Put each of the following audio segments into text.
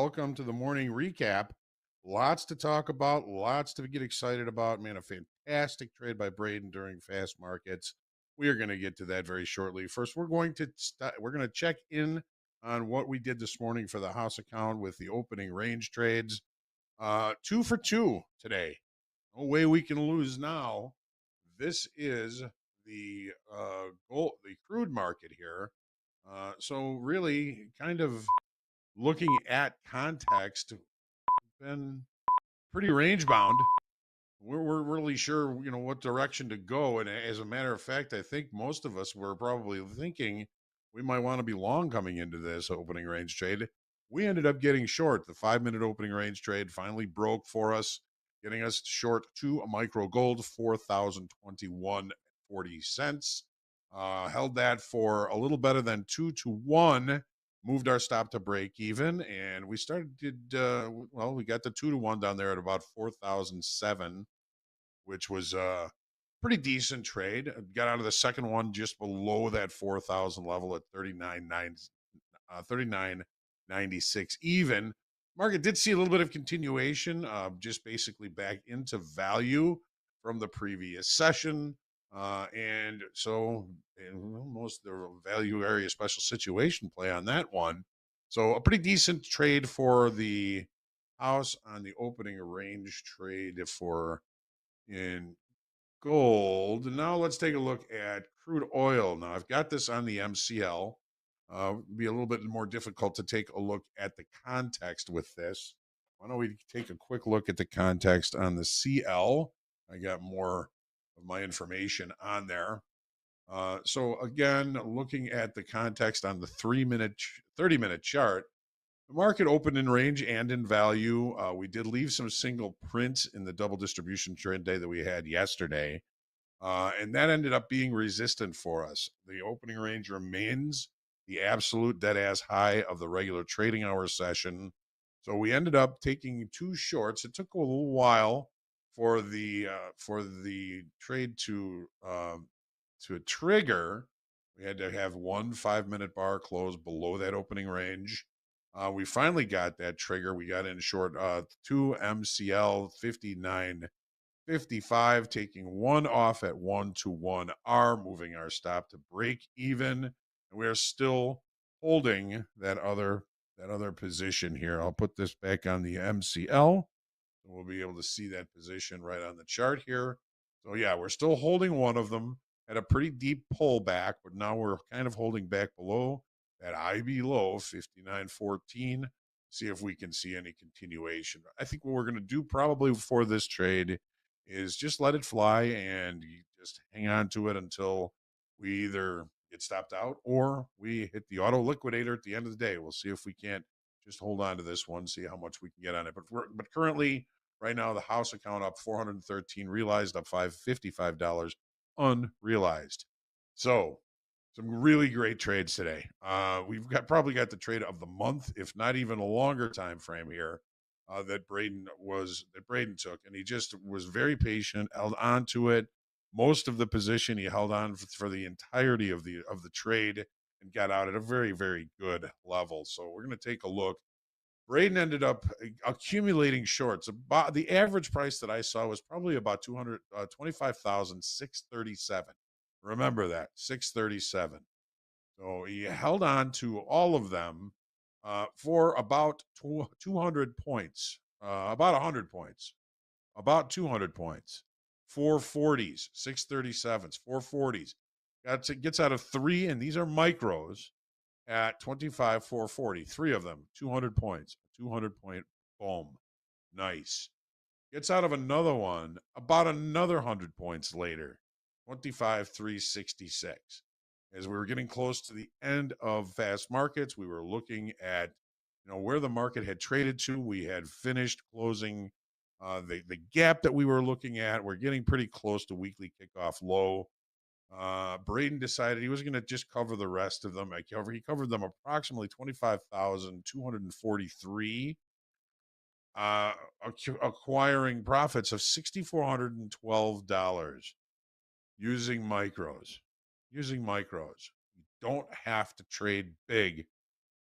welcome to the morning recap. Lots to talk about, lots to get excited about. Man, a fantastic trade by Braden during fast markets. We are going to get to that very shortly. First, we're going to check in on what we did this morning for the house account with the opening range trades. 2 for 2 today. No way we can lose now. This is the crude market here. So really, kind of looking at context, been pretty range bound. We're really sure, what direction to go. And as a matter of fact, I think most of us were probably thinking we might want to be long coming into this opening range trade. We ended up getting short. The 5 minute opening range trade finally broke for us, getting us short to a micro gold, 4,021.40. Held that for a little better than 2 to 1, moved our stop to break even, and we we got the 2 to 1 down there at about 4,007, which was a pretty decent trade. Got out of the second one just below that 4,000 level at 39.96 even. Market did see a little bit of continuation, just basically back into value from the previous session. And so most of the value area special situation play on that one. So a pretty decent trade for the house on the opening range trade for in gold. Now let's take a look at crude oil. Now I've got this on the MCL. Be a little bit more difficult to take a look at the context with this. Why don't we take a quick look at the context on the CL? I got more of my information on there. So again, looking at the context on the 30-minute chart, the market opened in range and in value. We did leave some single prints in the double distribution trend day that we had yesterday. And that ended up being resistant for us. The opening range remains the absolute dead ass high of the regular trading hour session. So we ended up taking 2 shorts. It took a little while for the trade to trigger. We had to have one 5 minute bar close below that opening range. We finally got that trigger. We got in short 2 MCL 59.55, taking one off at 1 to 1R, moving our stop to break even. And we are still holding that other position here. I'll put this back on the MCL. So we'll be able to see that position right on the chart here. So yeah, we're still holding one of them at a pretty deep pullback, but now we're kind of holding back below that IB low, 59.14. See if we can see any continuation. I think what we're going to do probably for this trade is just let it fly and you just hang on to it until we either get stopped out or we hit the auto liquidator at the end of the day. We'll see if we can't just hold on to this one, see how much we can get on it. But currently, right now, the house account up 413, realized up $555, unrealized. So some really great trades today. Probably got the trade of the month, if not even a longer time frame here. That Braden took, and he just was very patient, held on to it. Most of the position he held on for the entirety of the trade and got out at a very, very good level. So we're going to take a look. Braden ended up accumulating shorts. About the average price that I saw was probably about 225,637. Remember that, 637. So he held on to all of them for about 200 points, about 100 points, about 200 points, 440s, 637s, 440s. Gets out of 3, and these are micros at 25, 440. 3 of them, 200 points, 200-point boom. Nice. Gets out of another one about another 100 points later, 25, 366. As we were getting close to the end of fast markets, we were looking at where the market had traded to. We had finished closing the gap that we were looking at. We're getting pretty close to weekly kickoff low. Braden decided he was going to just cover the rest of them. He covered them approximately 25,243, acquiring profits of $6,412 using micros. You don't have to trade big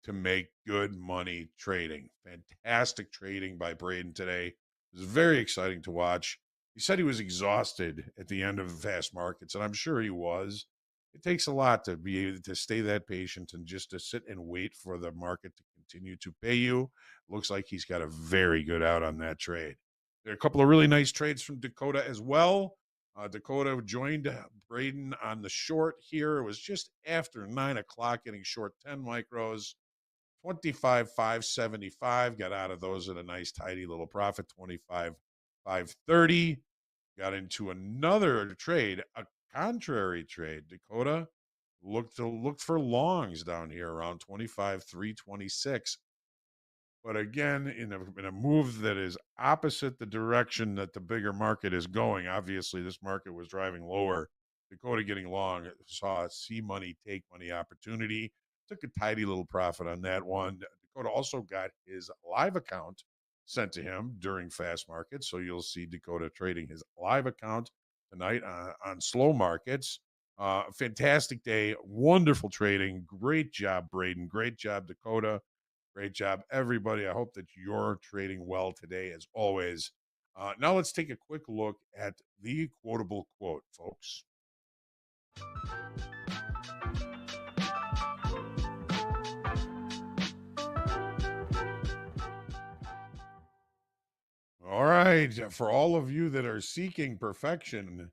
to make good money trading. Fantastic trading by Braden today. It was very exciting to watch. He said he was exhausted at the end of the fast markets, and I'm sure he was. It takes a lot to be able to stay that patient and just to sit and wait for the market to continue to pay you. Looks like he's got a very good out on that trade. There are a couple of really nice trades from Dakota as well. Dakota joined Braden on the short here. It was just after 9 o'clock, getting short 10 micros, 25,575. Got out of those at a nice, tidy little profit, 25,530. Got into another trade, a contrary trade. Dakota looked for longs down here around 25,326. But again, in a move that is opposite the direction that the bigger market is going, obviously this market was driving lower. Dakota getting long saw a see money, take money opportunity. Took a tidy little profit on that one. Dakota also got his live account sent to him during fast markets. So you'll see Dakota trading his live account tonight on slow markets. Fantastic day. Wonderful trading. Great job, Braden. Great job, Dakota. Great job, everybody. I hope that you're trading well today, as always. Now, let's take a quick look at the quotable quote, folks. All right. For all of you that are seeking perfection,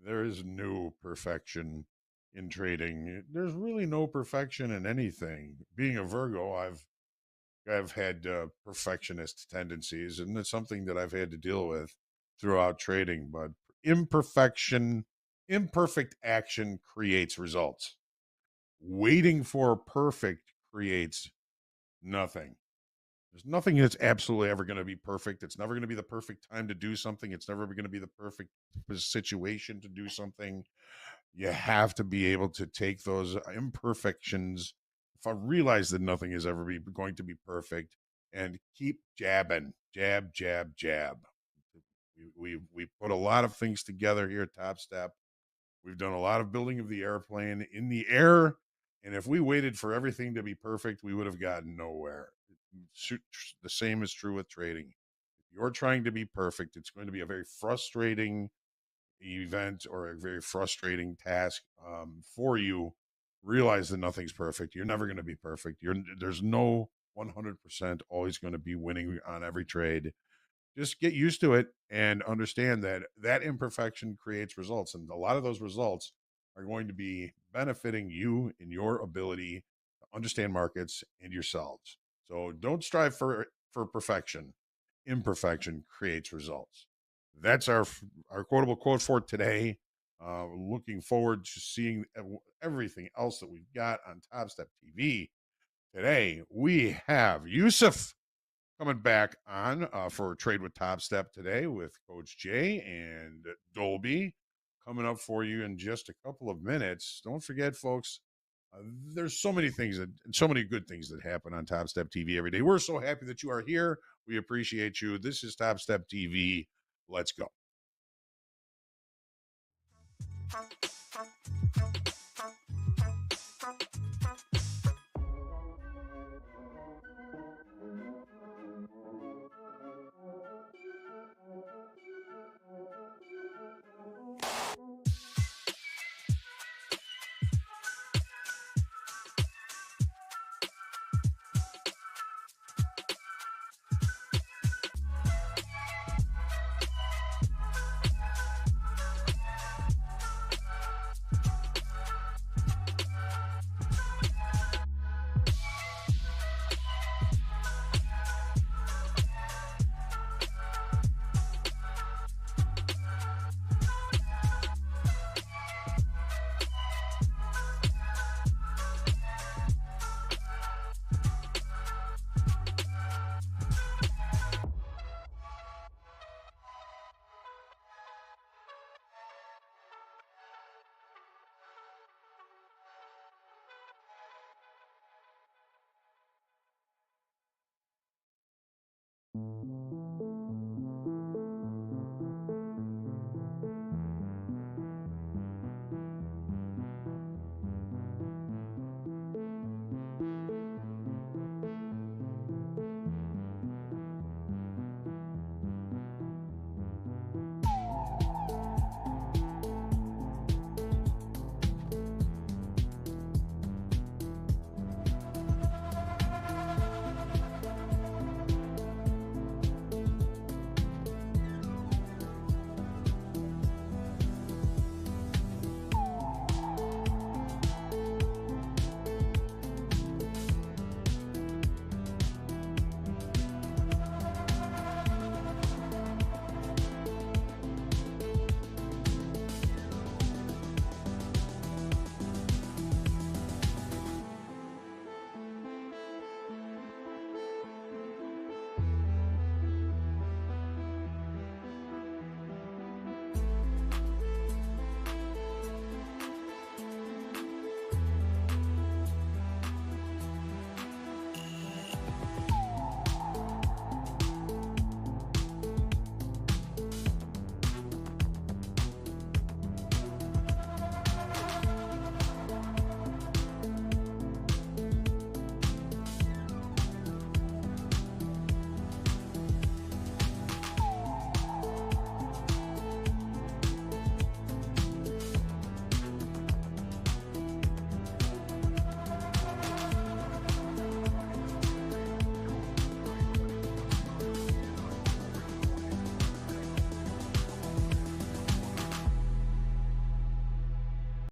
there is no perfection in trading. There's really no perfection in anything. Being a Virgo, I've had perfectionist tendencies, and it's something that I've had to deal with throughout trading. But imperfection, imperfect action creates results. Waiting for perfect creates nothing. There's nothing that's absolutely ever going to be perfect. It's never going to be the perfect time to do something. It's never going to be the perfect situation to do something. You have to be able to take those imperfections. If I realize that nothing is ever going to be perfect, and keep jabbing, jab, jab, jab. We put a lot of things together here at Top Step. We've done a lot of building of the airplane in the air, and if we waited for everything to be perfect, we would have gotten nowhere. The same is true with trading. If you're trying to be perfect, it's going to be a very frustrating event or a very frustrating task for you. Realize that nothing's perfect. You're never going to be perfect. There's no 100% always going to be winning on every trade. Just get used to it and understand that that imperfection creates results, and a lot of those results are going to be benefiting you in your ability to understand markets and yourselves. So don't strive for perfection. Imperfection creates results. That's our quotable quote for today. Looking forward to seeing everything else that we've got on Top Step TV today. We have Yusuf coming back on for Trade with Top Step today with Coach Jay and Dolby coming up for you in just a couple of minutes. Don't forget, folks, there's so many things so many good things that happen on Top Step TV every day. We're so happy that you are here. We appreciate you. This is Top Step TV. Let's go.